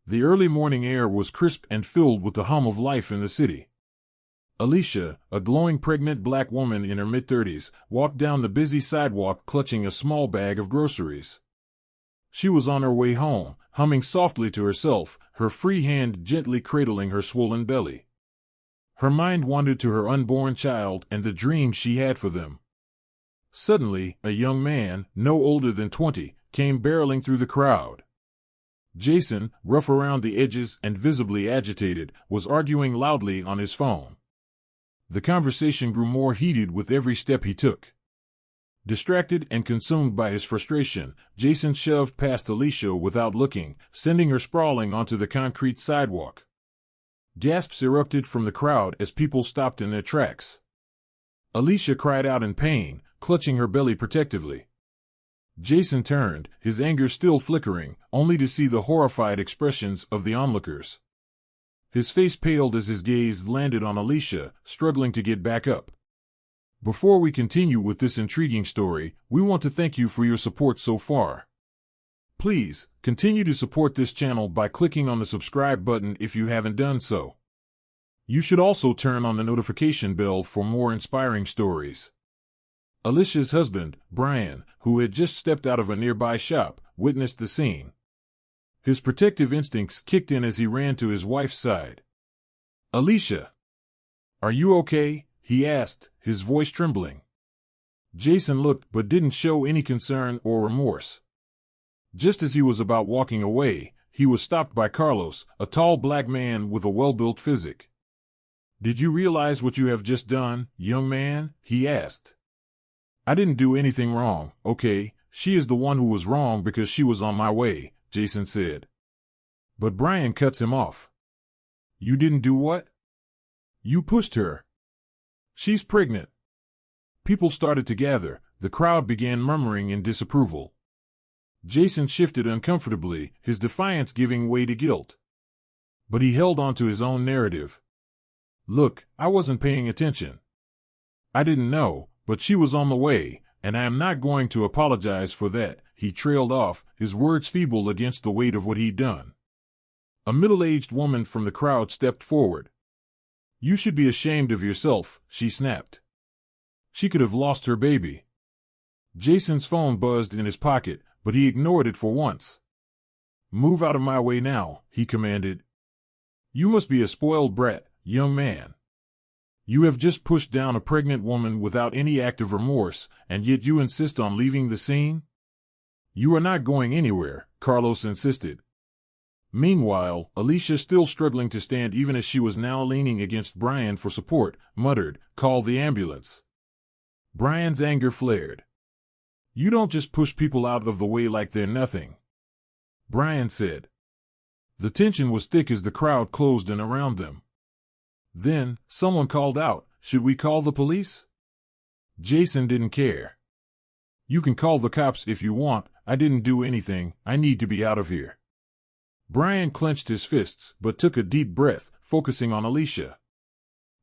The early morning air was crisp and filled with the hum of life in the city. Alicia, a glowing pregnant black woman in her mid-30s, walked down the busy sidewalk clutching a small bag of groceries. She was on her way home, humming softly to herself, her free hand gently cradling her swollen belly. Her mind wandered to her unborn child and the dreams she had for them. Suddenly, a young man, no older than 20, came barreling through the crowd. Jason, rough around the edges and visibly agitated, was arguing loudly on his phone. The conversation grew more heated with every step he took. Distracted and consumed by his frustration, Jason shoved past Alicia without looking, sending her sprawling onto the concrete sidewalk. Gasps erupted from the crowd as people stopped in their tracks. Alicia cried out in pain, clutching her belly protectively. Jason turned, his anger still flickering, only to see the horrified expressions of the onlookers. His face paled as his gaze landed on Alicia, struggling to get back up. Before we continue with this intriguing story, we want to thank you for your support so far. Please, continue to support this channel by clicking on the subscribe button if you haven't done so. You should also turn on the notification bell for more inspiring stories. Alicia's husband, Brian, who had just stepped out of a nearby shop, witnessed the scene. His protective instincts kicked in as he ran to his wife's side. "Alicia, are you okay?" he asked, his voice trembling. Jason looked but didn't show any concern or remorse. Just as he was about walking away, he was stopped by Carlos, a tall black man with a well-built physique. "Did you realize what you have just done, young man?" he asked. "I didn't do anything wrong, okay? She is the one who was wrong because she was on my way," Jason said. But Brian cuts him off. "You didn't do what?" "You pushed her. She's pregnant." People started to gather. The crowd began murmuring in disapproval. Jason shifted uncomfortably, his defiance giving way to guilt. But he held on to his own narrative. "Look, I wasn't paying attention. I didn't know, but she was on the way, and I am not going to apologize for that," he trailed off, his words feeble against the weight of what he'd done. A middle-aged woman from the crowd stepped forward. "You should be ashamed of yourself," she snapped. "She could have lost her baby." Jason's phone buzzed in his pocket, but he ignored it for once. "Move out of my way now," he commanded. "You must be a spoiled brat, young man. You have just pushed down a pregnant woman without any act of remorse, and yet you insist on leaving the scene?" "You are not going anywhere," Carlos insisted. Meanwhile, Alicia, still struggling to stand even as she was now leaning against Brian for support, muttered, "Call the ambulance." Brian's anger flared. "You don't just push people out of the way like they're nothing," Brian said. The tension was thick as the crowd closed in around them. Then, someone called out, "Should we call the police?" Jason didn't care. "You can call the cops if you want. I didn't do anything. I need to be out of here." Brian clenched his fists but took a deep breath, focusing on Alicia.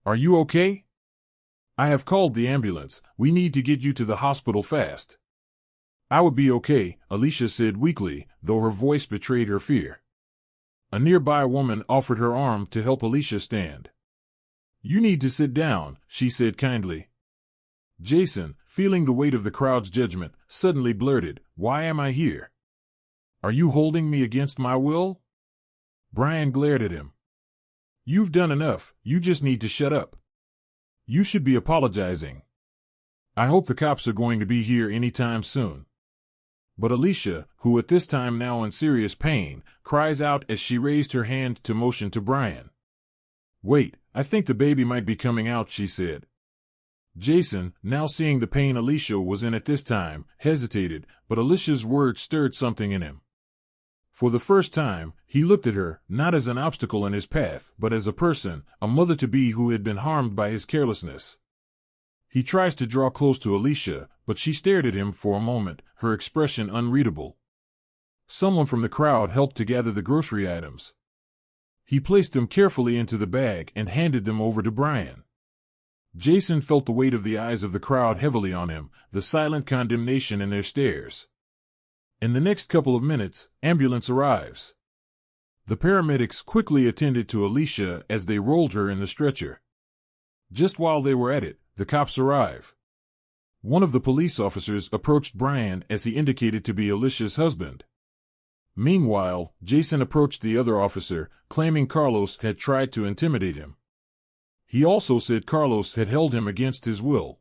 "Are you okay?" "I have called the ambulance. We need to get you to the hospital fast." "I would be okay," Alicia said weakly, though her voice betrayed her fear. A nearby woman offered her arm to help Alicia stand. "You need to sit down," she said kindly. Jason, feeling the weight of the crowd's judgment, suddenly blurted, "Why am I here? Are you holding me against my will?" Brian glared at him. "You've done enough. You just need to shut up. You should be apologizing. I hope the cops are going to be here anytime soon." But Alicia, who at this time now in serious pain, cries out as she raised her hand to motion to Brian. "Wait, I think the baby might be coming out," she said. Jason, now seeing the pain Alicia was in at this time, hesitated, but Alicia's words stirred something in him. For the first time, he looked at her, not as an obstacle in his path, but as a person, a mother-to-be who had been harmed by his carelessness. He tries to draw close to Alicia, but she stared at him for a moment, her expression unreadable. Someone from the crowd helped to gather the grocery items. He placed them carefully into the bag and handed them over to Brian. Jason felt the weight of the eyes of the crowd heavily on him, the silent condemnation in their stares. In the next couple of minutes, ambulance arrives. The paramedics quickly attended to Alicia as they rolled her in the stretcher. Just while they were at it, the cops arrive. One of the police officers approached Brian as he indicated to be Alicia's husband. Meanwhile, Jason approached the other officer, claiming Carlos had tried to intimidate him. He also said Carlos had held him against his will.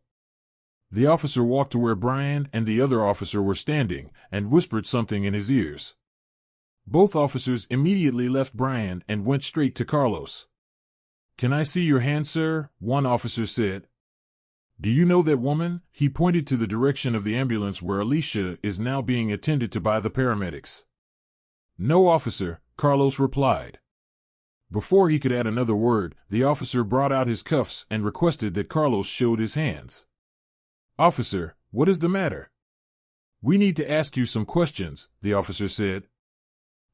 The officer walked to where Brian and the other officer were standing and whispered something in his ears. Both officers immediately left Brian and went straight to Carlos. "Can I see your hand, sir?" one officer said. "Do you know that woman?" He pointed to the direction of the ambulance where Alicia is now being attended to by the paramedics. "No, officer," Carlos replied. Before he could add another word, the officer brought out his cuffs and requested that Carlos showed his hands. "Officer, what is the matter?" "We need to ask you some questions," the officer said.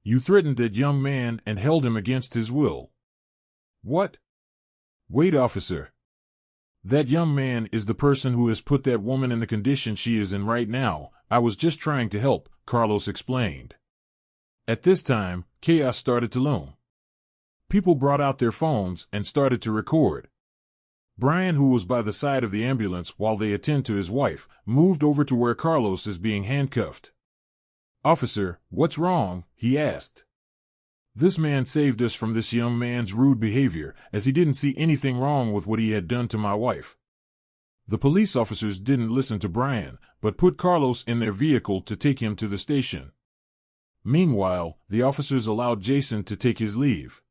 "You threatened that young man and held him against his will." "What?" "Wait, officer. That young man is the person who has put that woman in the condition she is in right now. I was just trying to help," Carlos explained. At this time, chaos started to loom. People brought out their phones and started to record. Brian, who was by the side of the ambulance while they attend to his wife, moved over to where Carlos is being handcuffed. "Officer, what's wrong?" he asked. "This man saved us from this young man's rude behavior, as he didn't see anything wrong with what he had done to my wife." The police officers didn't listen to Brian, but put Carlos in their vehicle to take him to the station. Meanwhile, the officers allowed Jason to take his leave.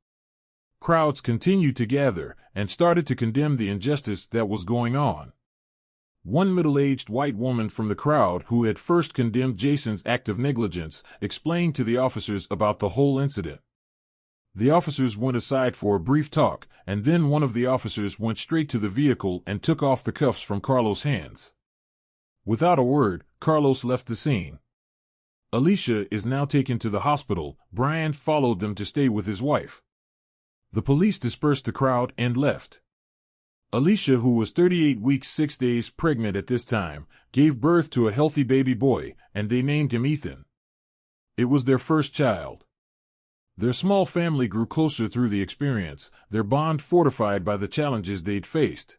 Crowds continued to gather and started to condemn the injustice that was going on. One middle-aged white woman from the crowd who had first condemned Jason's act of negligence explained to the officers about the whole incident. The officers went aside for a brief talk, and then one of the officers went straight to the vehicle and took off the cuffs from Carlos' hands. Without a word, Carlos left the scene. Alicia is now taken to the hospital. Brian followed them to stay with his wife. The police dispersed the crowd and left. Alicia, who was 38 weeks 6 days pregnant at this time, gave birth to a healthy baby boy, and they named him Ethan. It was their first child. Their small family grew closer through the experience, their bond fortified by the challenges they'd faced.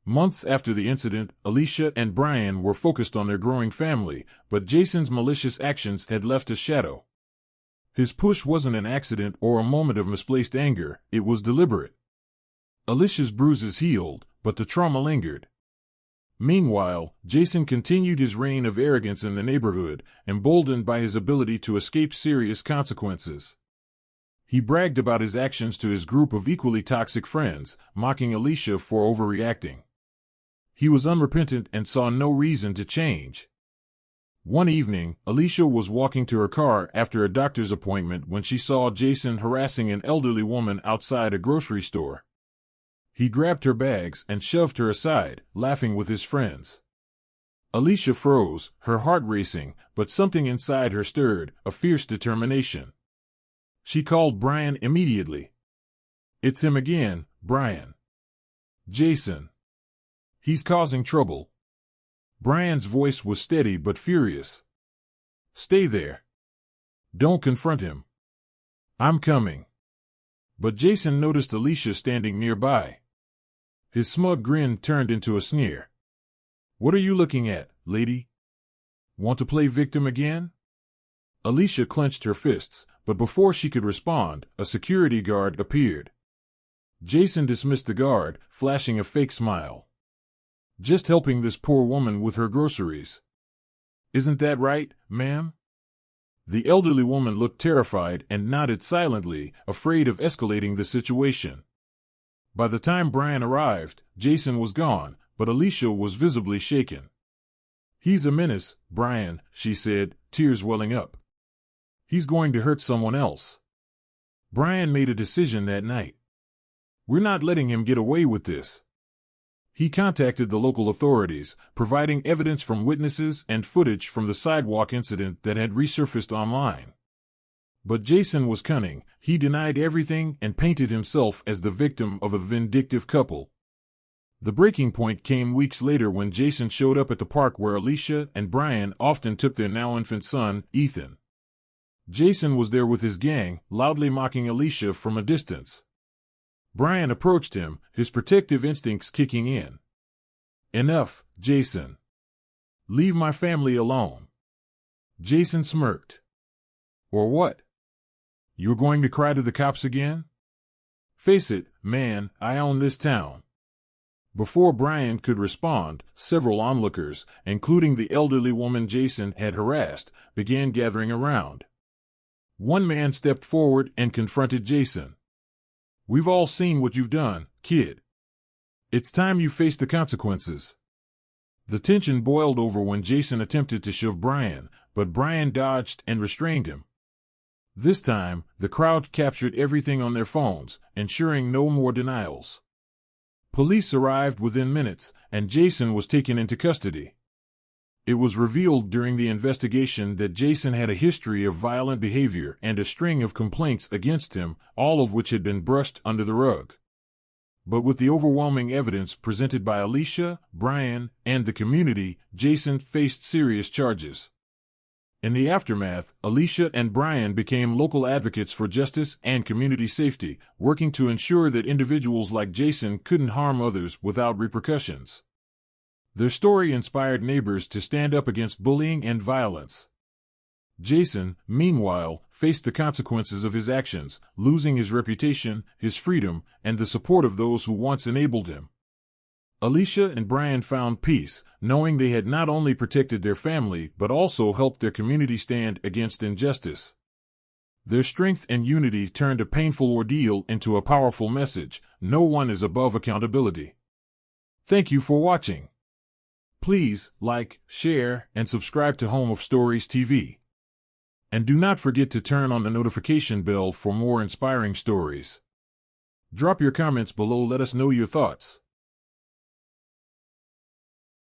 Months after the incident, Alicia and Brian were focused on their growing family, but Jason's malicious actions had left a shadow. His push wasn't an accident or a moment of misplaced anger, it was deliberate. Alicia's bruises healed, but the trauma lingered. Meanwhile, Jason continued his reign of arrogance in the neighborhood, emboldened by his ability to escape serious consequences. He bragged about his actions to his group of equally toxic friends, mocking Alicia for overreacting. He was unrepentant and saw no reason to change. One evening, Alicia was walking to her car after a doctor's appointment when she saw Jason harassing an elderly woman outside a grocery store. He grabbed her bags and shoved her aside, laughing with his friends. Alicia froze, her heart racing, but something inside her stirred, a fierce determination. She called Brian immediately. "It's him again, Brian. Jason. He's causing trouble." Brian's voice was steady but furious. "Stay there. Don't confront him. I'm coming." But Jason noticed Alicia standing nearby. His smug grin turned into a sneer. "What are you looking at, lady? Want to play victim again?" Alicia clenched her fists, but before she could respond, a security guard appeared. Jason dismissed the guard, flashing a fake smile. "Just helping this poor woman with her groceries. Isn't that right, ma'am?" The elderly woman looked terrified and nodded silently, afraid of escalating the situation. By the time Brian arrived, Jason was gone, but Alicia was visibly shaken. "He's a menace, Brian," she said, tears welling up. "He's going to hurt someone else." Brian made a decision that night. "We're not letting him get away with this." He contacted the local authorities, providing evidence from witnesses and footage from the sidewalk incident that had resurfaced online. But Jason was cunning. He denied everything and painted himself as the victim of a vindictive couple. The breaking point came weeks later when Jason showed up at the park where Alicia and Brian often took their now infant son, Ethan. Jason was there with his gang, loudly mocking Alicia from a distance. Brian approached him, his protective instincts kicking in. "Enough, Jason. Leave my family alone." Jason smirked. "Or what? You're going to cry to the cops again? Face it, man, I own this town." Before Brian could respond, several onlookers, including the elderly woman Jason had harassed, began gathering around. One man stepped forward and confronted Jason. "We've all seen what you've done, kid. It's time you face the consequences." The tension boiled over when Jason attempted to shove Brian, but Brian dodged and restrained him. This time, the crowd captured everything on their phones, ensuring no more denials. Police arrived within minutes, and Jason was taken into custody. It was revealed during the investigation that Jason had a history of violent behavior and a string of complaints against him, all of which had been brushed under the rug. But with the overwhelming evidence presented by Alicia, Brian, and the community, Jason faced serious charges. In the aftermath, Alicia and Brian became local advocates for justice and community safety, working to ensure that individuals like Jason couldn't harm others without repercussions. Their story inspired neighbors to stand up against bullying and violence. Jason, meanwhile, faced the consequences of his actions, losing his reputation, his freedom, and the support of those who once enabled him. Alicia and Brian found peace, knowing they had not only protected their family but also helped their community stand against injustice. Their strength and unity turned a painful ordeal into a powerful message: no one is above accountability. Thank you for watching. Please like, share, and subscribe to Home of Stories TV. And do not forget to turn on the notification bell for more inspiring stories. Drop your comments below, let us know your thoughts.